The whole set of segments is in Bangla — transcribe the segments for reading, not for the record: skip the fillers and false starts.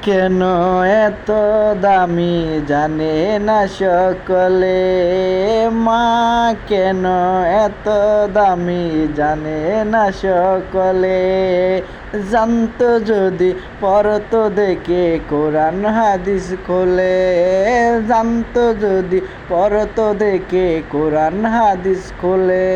কেন এত দামি জানে না সকলে, মা কেন এত দামি জানে না সকলে। জানতো যদি পড়তো দেখে কোরআন হাদিস খোলে, জানতো যদি পড়তো দেখে কোরআন হাদিস খোলে।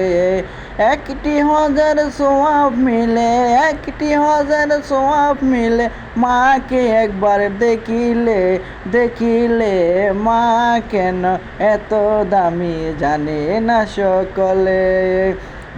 একটি হাজার সওয়াব মিলে, একটি হাজার সওয়াব মিলে, মাকে একবার দেখিলে, দেখিলে। মা কেন এত দামি জানে না সকলে।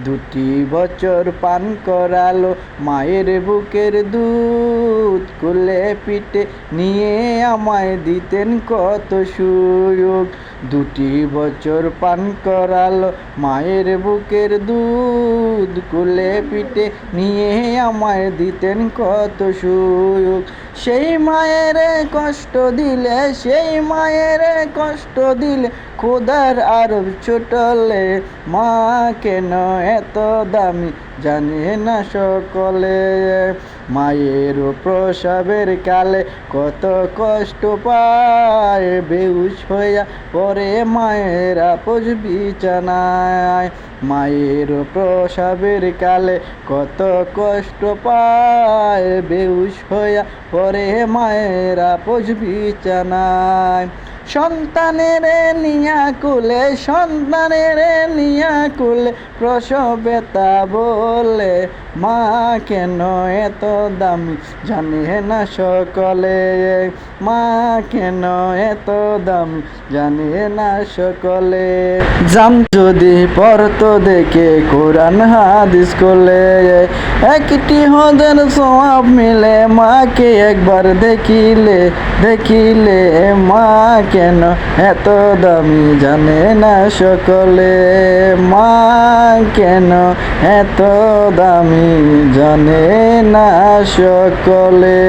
2টি বছর পান করালো মায়ের বুকের দুধ, কোলে পিঠে নিয়ে আমায় দিতেন কত সুযোগ। 2টি বছর পান করালো মায়ের বুকের দুধ, কোলে পিঠে নিয়ে আমায় দিতেন কত সুযোগ। সেই মায়ের কষ্ট দিলে, সেই মায়ের কষ্ট দিলে খোদার আরব ছোটলে। মা কেন এত দামি জানে না সকলে। মায়ের প্রসবের কালে কত কষ্ট পায়, বেহুশ হইয়া পরে মায়ের আপোষ বিছানায়। মায়ের প্রসবের কালে কত কষ্ট পায়, বেহুশ হইয়া পরে মায়ের আপোষ বিছানায়। সন্তানের নিয়া কুলে, সন্তানের নিয়া কুলে প্রসব ব্যথা বলে। মা কেন এত দামি জানে না সকলে, মা কেন এত দামি জানে না সকলে। জান যদি পড়তো দেখে কোরআন হাদিস খোলে, একটি হাজার সওয়াব মিলে মাকে একবার দেখিলে, দেখিলে। মা কেন এত দামি জানে না সকলে, মা কেন এত দামি জানে না সকলে।